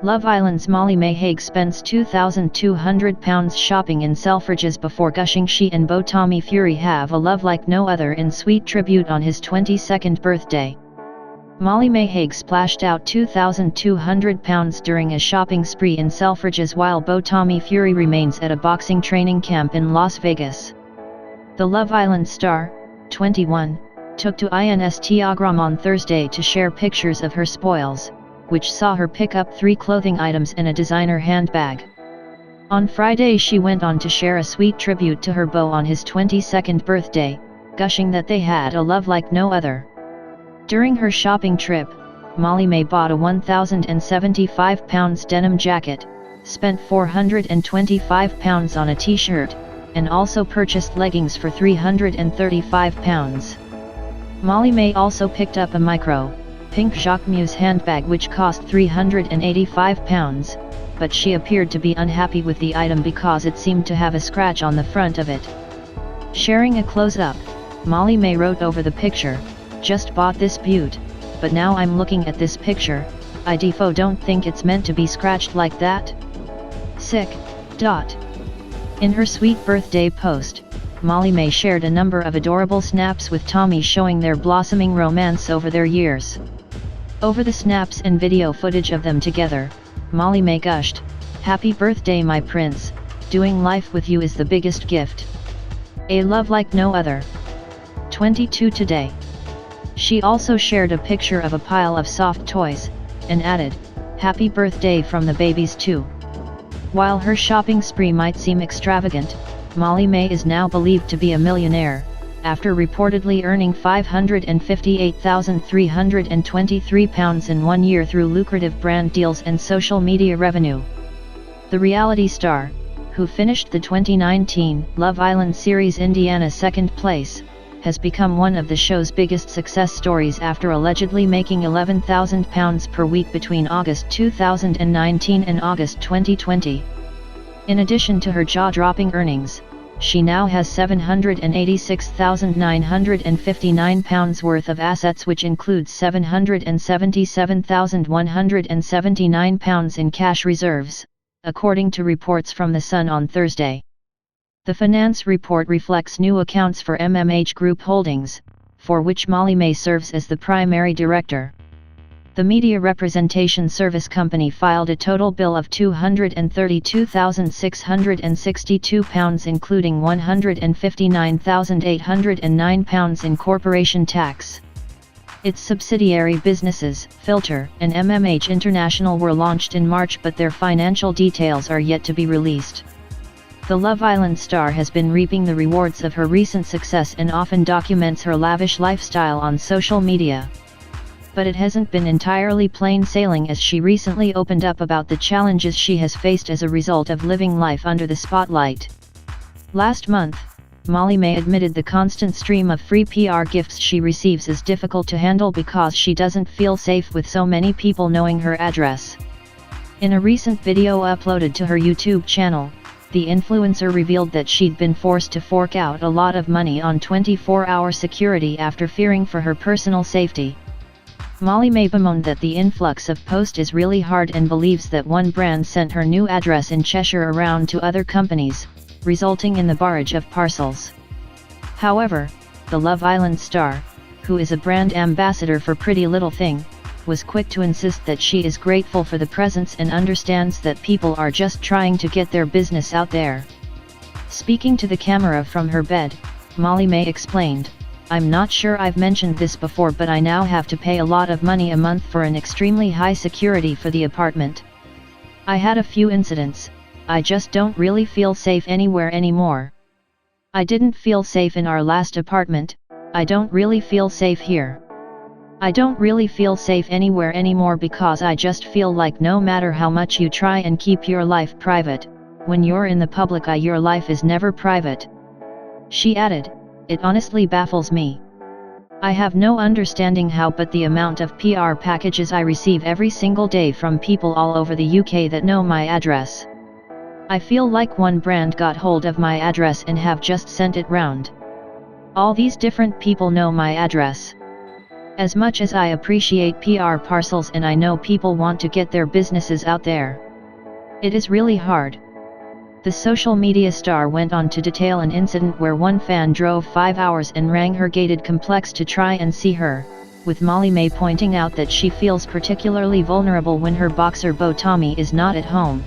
Love Island's Molly-Mae Hague spends £2,200 shopping in Selfridges before gushing. She and beau Tommy Fury have a love like no other in sweet tribute on his 22nd birthday. Molly-Mae Hague splashed out £2,200 during a shopping spree in Selfridges while beau Tommy Fury remains at a boxing training camp in Las Vegas. The Love Island star, 21, took to Instagram on Thursday to share pictures of her spoils, which saw her pick up 3 clothing items and a designer handbag. On Friday she went on to share a sweet tribute to her beau on his 22nd birthday, gushing that they had a love like no other. During her shopping trip, Molly-Mae bought a £1,075 denim jacket, spent £425 on a t-shirt, and also purchased leggings for £335. Molly-Mae also picked up a pink Jacquemus handbag which cost £385, but she appeared to be unhappy with the item because it seemed to have a scratch on the front of it. Sharing a close-up, Molly-Mae wrote over the picture, "Just bought this beaut, but now I'm looking at this picture, I deffo don't think it's meant to be scratched like that. Sick. In her sweet birthday post, Molly-Mae shared a number of adorable snaps with Tommy showing their blossoming romance over their years. Over the snaps and video footage of them together, Molly-Mae gushed, "Happy birthday my prince, doing life with you is the biggest gift. A love like no other. 22 today." She also shared a picture of a pile of soft toys, and added, "Happy birthday from the babies too." While her shopping spree might seem extravagant, Molly-Mae is now believed to be a millionaire, after reportedly earning £558,323 in 1 year through lucrative brand deals and social media revenue. The reality star, who finished the 2019 Love Island series Indiana second place, has become one of the show's biggest success stories after allegedly making £11,000 per week between August 2019 and August 2020. In addition to her jaw-dropping earnings, she now has £786,959 worth of assets, which includes £777,179 in cash reserves, according to reports from The Sun on Thursday. The finance report reflects new accounts for Group Holdings, for which Molly-Mae serves as the primary director. The media representation service company filed a total bill of £232,662, including £159,809 in corporation tax. Its subsidiary businesses, Filter and International, were launched in March, but their financial details are yet to be released. The Love Island star has been reaping the rewards of her recent success and often documents her lavish lifestyle on social media. But it hasn't been entirely plain sailing, as she recently opened up about the challenges she has faced as a result of living life under the spotlight. Last month, Molly-Mae admitted the constant stream of free PR gifts she receives is difficult to handle because she doesn't feel safe with so many people knowing her address. In a recent video uploaded to her YouTube channel, the influencer revealed that she'd been forced to fork out a lot of money on 24-hour security after fearing for her personal safety. Molly-Mae bemoaned that the influx of post is really hard and believes that one brand sent her new address in Cheshire around to other companies, resulting in the barrage of parcels. However, the Love Island star, who is a brand ambassador for Pretty Little Thing, was quick to insist that she is grateful for the presents and understands that people are just trying to get their business out there. Speaking to the camera from her bed, Molly-Mae explained, "I'm not sure I've mentioned this before, but I now have to pay a lot of money a month for an extremely high security for the apartment. I had a few incidents, I just don't really feel safe anywhere anymore. I didn't feel safe in our last apartment, I don't really feel safe here. I don't really feel safe anywhere anymore because I just feel like no matter how much you try and keep your life private, when you're in the public eye your life is never private." She added, "It honestly baffles me. I have no understanding how, but the amount of PR packages I receive every single day from people all over the UK that know my address. I feel like one brand got hold of my address and have just sent it round. All these different people know my address. As much as I appreciate PR parcels and I know people want to get their businesses out there, it is really hard. The social media star went on to detail an incident where one fan drove 5 hours and rang her gated complex to try and see her, with Molly-Mae pointing out that she feels particularly vulnerable when her boxer beau Tommy is not at home.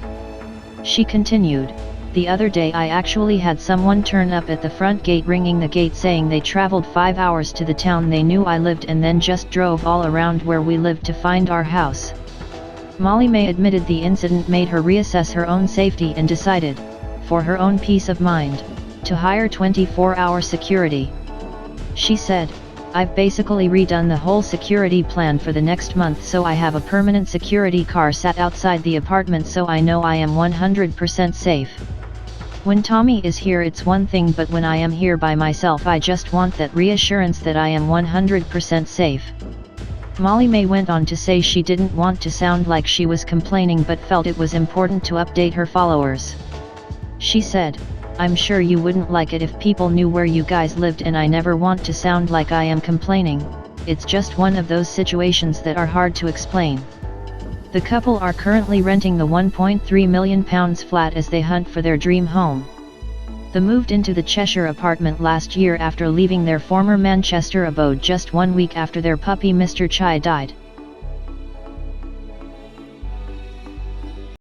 She continued, "The other day I actually had someone turn up at the front gate ringing the gate saying they traveled 5 hours to the town they knew I lived and then just drove all around where we lived to find our house." Molly-Mae admitted the incident made her reassess her own safety and decided, for her own peace of mind, to hire 24-hour security. She said, "I've basically redone the whole security plan for the next month, so I have a permanent security car sat outside the apartment so I know I am 100% safe. When Tommy is here it's one thing, but when I am here by myself I just want that reassurance that I am 100% safe." Molly-Mae went on to say she didn't want to sound like she was complaining but felt it was important to update her followers. She said, "I'm sure you wouldn't like it if people knew where you guys lived, and I never want to sound like I am complaining, it's just one of those situations that are hard to explain." The couple are currently renting the £1.3 million flat as they hunt for their dream home. They moved into the Cheshire apartment last year after leaving their former Manchester abode just 1 week after their puppy Mr. Chai died.